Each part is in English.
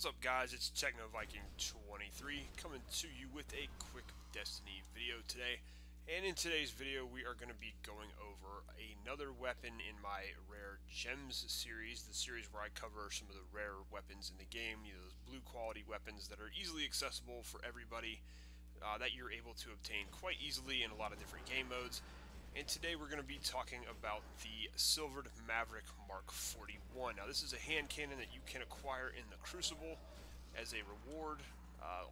What's up, guys? It's Techno Viking 23 coming to you with a quick Destiny video today. And in today's video, we are going to be going over another weapon in my Rare Gems series, the series where I cover some of the rare weapons in the game, you know, those blue quality weapons that are easily accessible for everybody, that you're able to obtain quite easily in a lot of different game modes. And today we're going to be talking about the Silvered Maverick Mark 41. Now this is a hand cannon that you can acquire in the Crucible as a reward.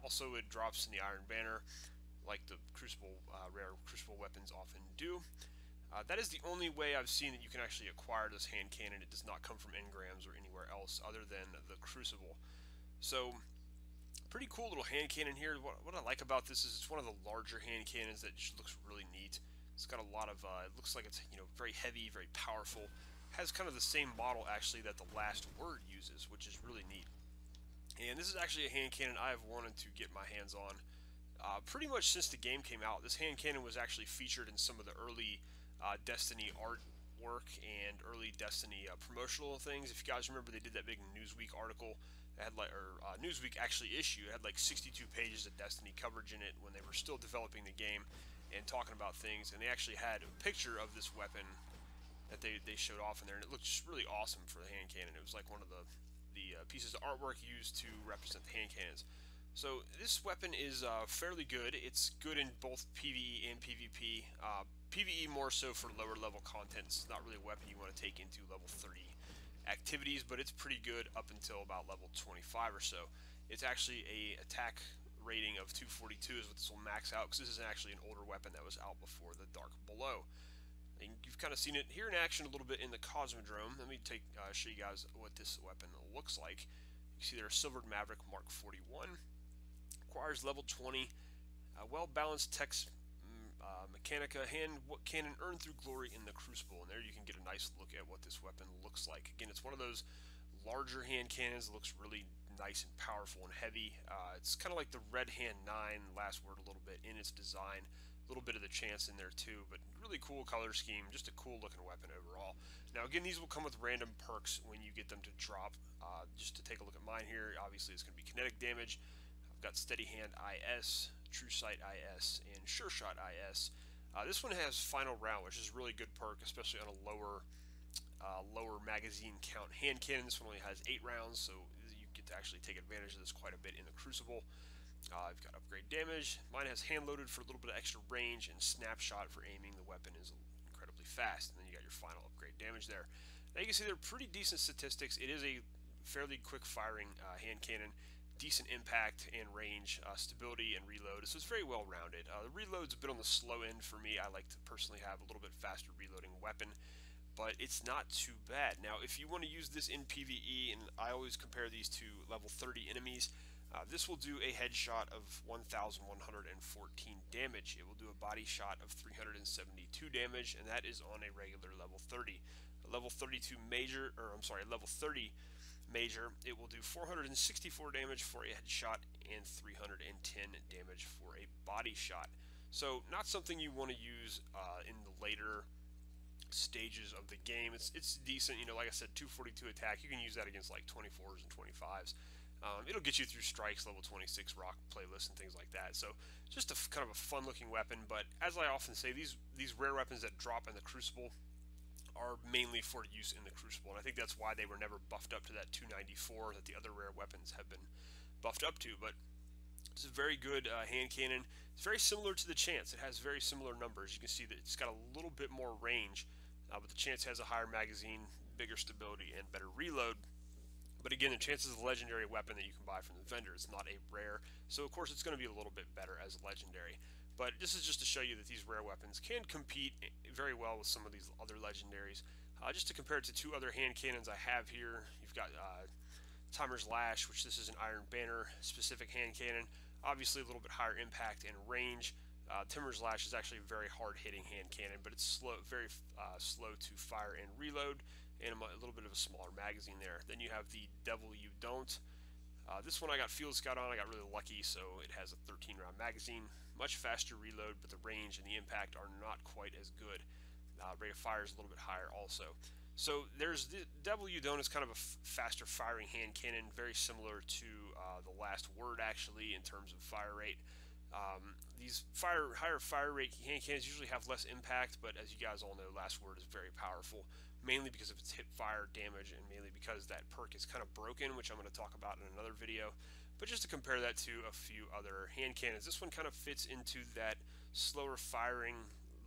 Also it drops in the Iron Banner, like the Crucible rare Crucible weapons often do. That is the only way I've seen that you can actually acquire this hand cannon. It does not come from engrams or anywhere else other than the Crucible. So, pretty cool little hand cannon here. What I like about this is it's one of the larger hand cannons that just looks really neat. It's got a lot of, it looks like it's, you know, very heavy, very powerful. Has kind of the same model, actually, that the Last Word uses, which is really neat. And this is actually a hand cannon I have wanted to get my hands on pretty much since the game came out. This hand cannon was actually featured in some of the early Destiny artwork and early Destiny promotional things. If you guys remember, they did that big Newsweek article that had, like, or Newsweek actually issued. It had like 62 pages of Destiny coverage in it when they were still developing the game and talking about things, and they actually had a picture of this weapon that they showed off in there, and it looked just really awesome for the hand cannon. It was like one of the pieces of artwork used to represent the hand cannons. So this weapon is fairly good. It's good in both PvE and PvP. PvE more so for lower level content. It's not really a weapon you want to take into level 30 activities, but it's pretty good up until about level 25 or so. It's actually a attack rating of 242 is what this will max out, because this is actually an older weapon that was out before the Dark Below. And you've kind of seen it here in action a little bit in the Cosmodrome. Let me show you guys what this weapon looks like. You see there, Silvered Maverick Mark 41. Requires level 20, well-balanced text mechanica, hand cannon earned through glory in the Crucible. And there you can get a nice look at what this weapon looks like. Again, it's one of those larger hand cannons that looks really nice and powerful and heavy. It's kind of like the Red Hand 9 Last Word a little bit in its design. A little bit of the chance in there too, but really cool color scheme, just a cool looking weapon overall. Now again, these will come with random perks when you get them to drop. Just to take a look at mine here, obviously it's going to be kinetic damage. I've got Steady Hand IS, True Sight IS, and Sure Shot IS. This one has Final Round, which is a really good perk, especially on a lower magazine count hand cannon. This one only has 8 rounds, so you get to actually take advantage of this quite a bit in the Crucible. I've got Upgrade Damage. Mine has Hand Loaded for a little bit of extra range, and Snapshot for aiming. The weapon is incredibly fast, and then you got your final Upgrade Damage there. Now you can see they're pretty decent statistics. It is a fairly quick firing hand cannon. Decent impact and range, stability and reload, so it's very well rounded. The reload's a bit on the slow end for me. I like to personally have a little bit faster reloading weapon, but it's not too bad. Now if you want to use this in PvE, and I always compare these to level 30 enemies, this will do a headshot of 1,114 damage. It will do a body shot of 372 damage, and that is on a regular level 30. A level 32 major, or I'm sorry, level 30 major, it will do 464 damage for a headshot and 310 damage for a body shot. So not something you want to use in the later stages of the game. It's decent, you know, like I said, 242 attack. You can use that against like 24s and 25s. It'll get you through strikes, level 26 rock playlists and things like that. So just a kind of a fun looking weapon. But as I often say, these rare weapons that drop in the Crucible are mainly for use in the Crucible, and I think that's why they were never buffed up to that 294 that the other rare weapons have been buffed up to. But it's a very good hand cannon. It's very similar to the Chance. It has very similar numbers. You can see that it's got a little bit more range, but the Chance has a higher magazine, bigger stability, and better reload. But again, the Chance is a legendary weapon that you can buy from the vendor. It's not a rare, so of course it's going to be a little bit better as a legendary. But this is just to show you that these rare weapons can compete very well with some of these other legendaries. Just to compare it to two other hand cannons I have here, you've got Timer's Lash, which this is an Iron Banner specific hand cannon. Obviously a little bit higher impact and range. Timer's Lash is actually a very hard hitting hand cannon, but it's slow, very slow to fire and reload, and a little bit of a smaller magazine there. Then you have the Devil You Don't. This one I got Field Scout on. I got really lucky, so it has a 13 round magazine, much faster reload, but the range and the impact are not quite as good. Rate of fire is a little bit higher also. So there's the W Don't is kind of a faster firing hand cannon, very similar to the last word actually in terms of fire rate. These higher fire rate hand cannons usually have less impact, but as you guys all know, last word is very powerful, mainly because of its hip fire damage and mainly because that perk is kind of broken, which I'm going to talk about in another video. But just to compare that to a few other hand cannons, this one kind of fits into that slower firing,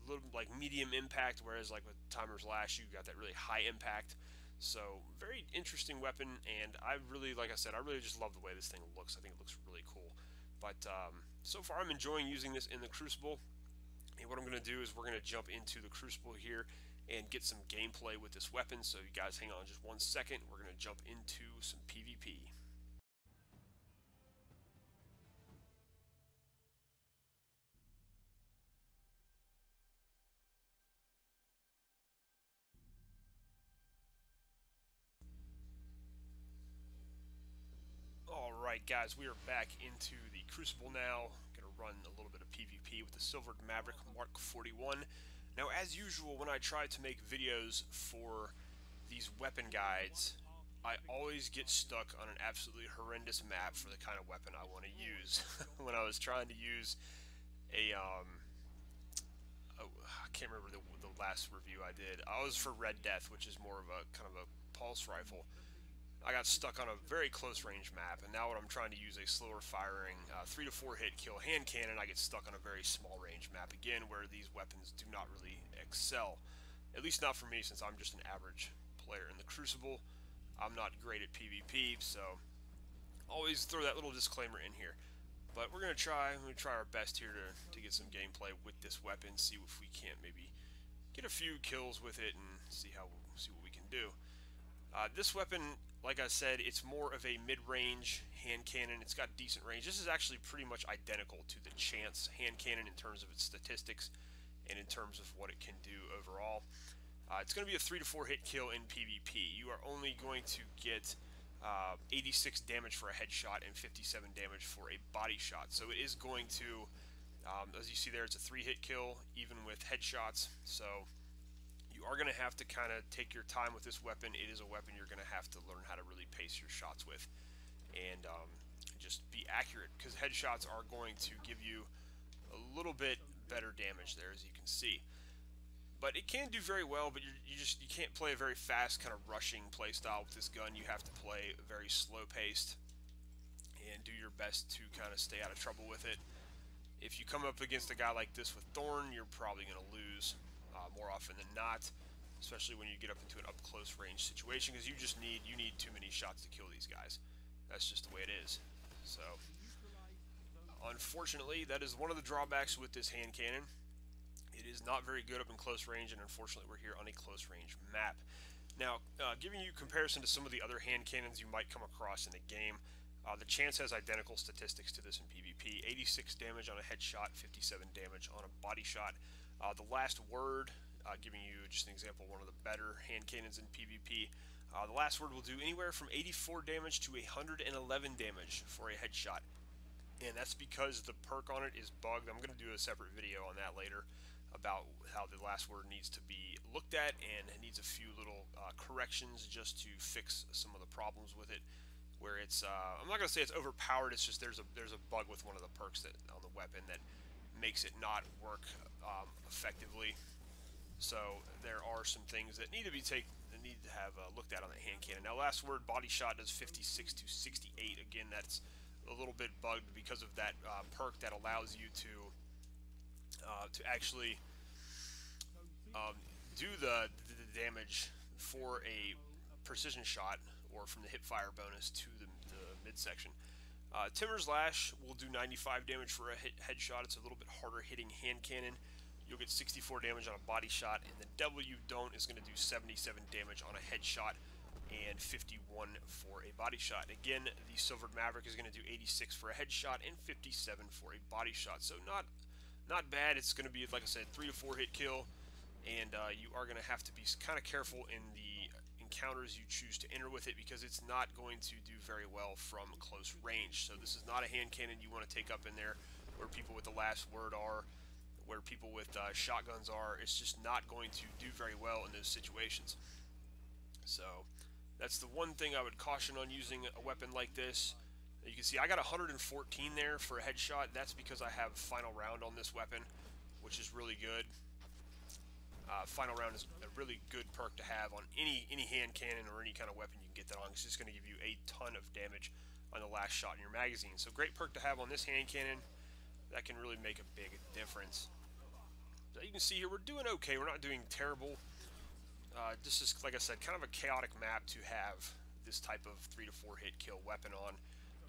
little like medium impact, whereas like with Timer's Lash, you got that really high impact. So very interesting weapon, and I really, like I said, I really just love the way this thing looks. I think it looks really cool. But so far I'm enjoying using this in the Crucible, and what I'm going to do is we're going to jump into the Crucible here and get some gameplay with this weapon. So you guys hang on just 1 second, we're going to jump into some PvP. Alright guys, we are back into the Crucible now. Gonna run a little bit of PvP with the Silvered Maverick Mark 41. Now as usual, when I try to make videos for these weapon guides, I always get stuck on an absolutely horrendous map for the kind of weapon I want to use. When I was trying to use a, I can't remember the last review I did. I was for Red Death, which is more of a kind of a pulse rifle. I got stuck on a very close range map, and now when I'm trying to use a slower firing 3 to 4 hit kill hand cannon, I get stuck on a very small range map again, where these weapons do not really excel. At least not for me, since I'm just an average player in the Crucible. I'm not great at PvP, so always throw that little disclaimer in here. But we're gonna try our best here to get some gameplay with this weapon, see if we can't maybe get a few kills with it and see what we can do. This weapon, like I said, it's more of a mid-range hand cannon. It's got decent range. This is actually pretty much identical to the Chance hand cannon in terms of its statistics and in terms of what it can do overall. It's going to be a 3 to 4 hit kill in PvP. You are only going to get 86 damage for a headshot and 57 damage for a body shot. So it is going to, as you see there, it's a 3 hit kill even with headshots. So you are going to have to kind of take your time with this weapon. It is a weapon you're going to have to learn how to really pace your shots with and just be accurate, because headshots are going to give you a little bit better damage there, as you can see. But it can do very well, but you can't play a very fast kind of rushing play style with this gun. You have to play very slow paced and do your best to kind of stay out of trouble with it. If you come up against a guy like this with Thorn, you're probably going to lose more often than not, especially when you get up into an up close range situation, because you need too many shots to kill these guys. That's just the way it is. So unfortunately, that is one of the drawbacks with this hand cannon. It is not very good up in close range, and unfortunately we're here on a close range map. Now, giving you comparison to some of the other hand cannons you might come across in a game, the Chance has identical statistics to this in PvP. 86 damage on a headshot, 57 damage on a body shot. The Last Word, giving you just an example, one of the better hand cannons in PvP. The Last Word will do anywhere from 84 damage to 111 damage for a headshot. And that's because the perk on it is bugged. I'm going to do a separate video on that later about how the Last Word needs to be looked at, and it needs a few little corrections just to fix some of the problems with it. Where it's, I'm not going to say it's overpowered, it's just there's a bug with one of the perks that on the weapon that makes it not work effectively. So there are some things that need to have looked at on the hand cannon. Now, Last Word body shot does 56 to 68. Again, that's a little bit bugged because of that perk that allows you to actually do the damage for a precision shot or from the hip fire bonus to the midsection. Timer's Lash will do 95 damage for a headshot. It's a little bit harder hitting hand cannon. You'll get 64 damage on a body shot, and the W Don't is going to do 77 damage on a headshot and 51 for a body shot. Again, the Silvered Maverick is going to do 86 for a headshot and 57 for a body shot. So not bad. It's going to be, like I said, 3 to 4 hit kill, and you are going to have to be kind of careful in the encounters you choose to enter with it, because it's not going to do very well from close range. So this is not a hand cannon you want to take up in there where people with the Last Word are, where people with shotguns are. It's just not going to do very well in those situations. So that's the one thing I would caution on using a weapon like this. You can see I got 114 there for a headshot. That's because I have final round on this weapon, which is really good. Final round is a really good perk to have on any hand cannon or any kind of weapon you can get that on. It's just going to give you a ton of damage on the last shot in your magazine. So great perk to have on this hand cannon. That can really make a big difference. So you can see here we're doing okay. We're not doing terrible. This is, like I said, kind of a chaotic map to have this type of 3 to 4 hit kill weapon on.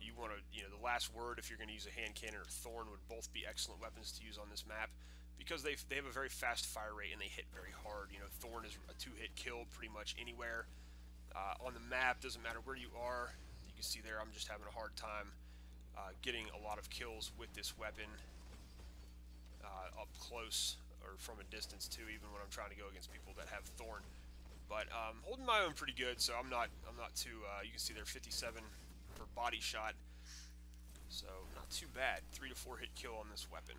You want to, the last word if you're going to use a hand cannon or thorn would both be excellent weapons to use on this map because they have a very fast fire rate and they hit very hard. Thorn is a 2-hit kill pretty much anywhere on the map. Doesn't matter where you are. You can see there I'm just having a hard time getting a lot of kills with this weapon up close or from a distance too, even when I'm trying to go against people that have thorn. But holding my own pretty good, so I'm not too. You can see there 57 for body shot, so not too bad. 3 to 4 hit kill on this weapon.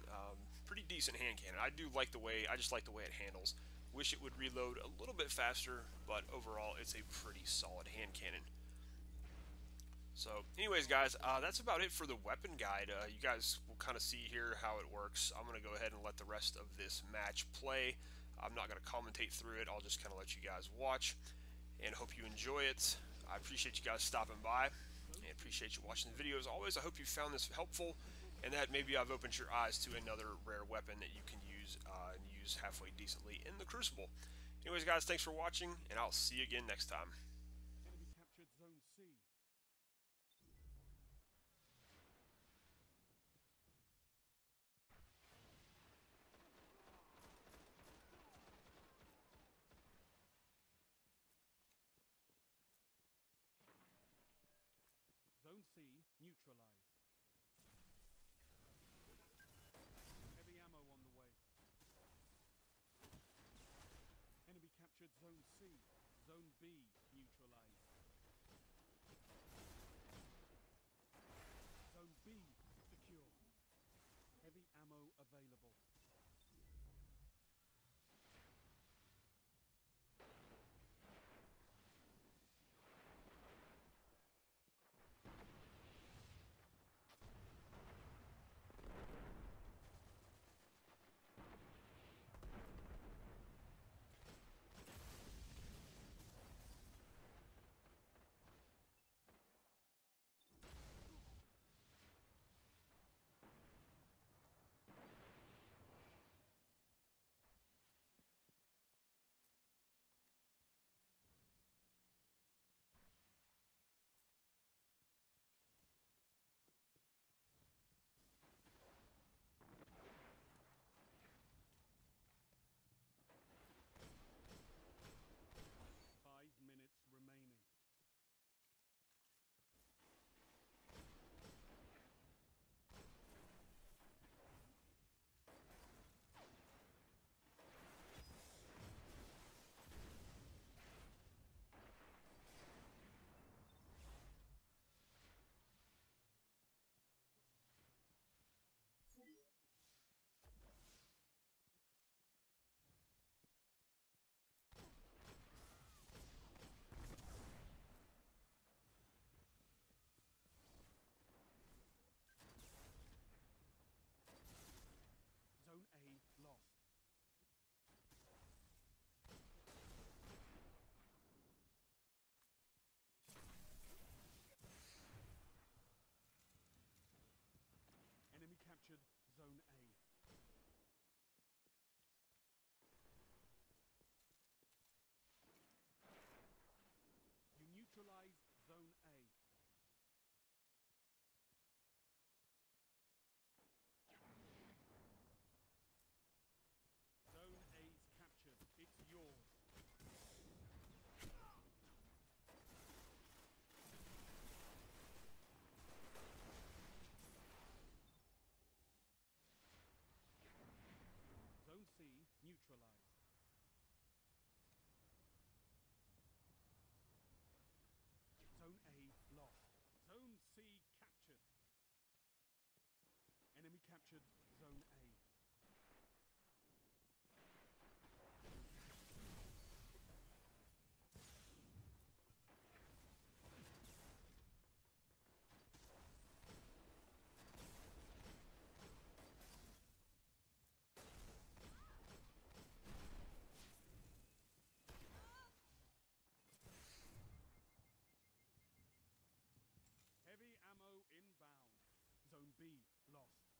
Pretty decent hand cannon. I just like the way it handles. Wish it would reload a little bit faster, but overall it's a pretty solid hand cannon. So anyways guys, that's about it for the weapon guide. You guys will kind of see here how it works. I'm going to go ahead and let the rest of this match play. I'm not going to commentate through it. I'll just kind of let you guys watch and hope you enjoy it. I appreciate you guys stopping by and appreciate you watching the video. As always, I hope you found this helpful and that maybe I've opened your eyes to another rare weapon that you can use and use halfway decently in the Crucible. Anyways guys, thanks for watching and I'll see you again next time. Enemy captured Zone C. Zone C neutralized. Heavy ammo on the way. Enemy captured Zone C. Zone B neutralized. Zone B secure. Heavy ammo available. Remaining. Zone A lost. Enemy captured Zone A. You neutralized Zone A. Zone A's captured. It's yours. Zone C neutralized. Zone A lost. Zone C captured. Enemy captured Zone A. Zone B lost.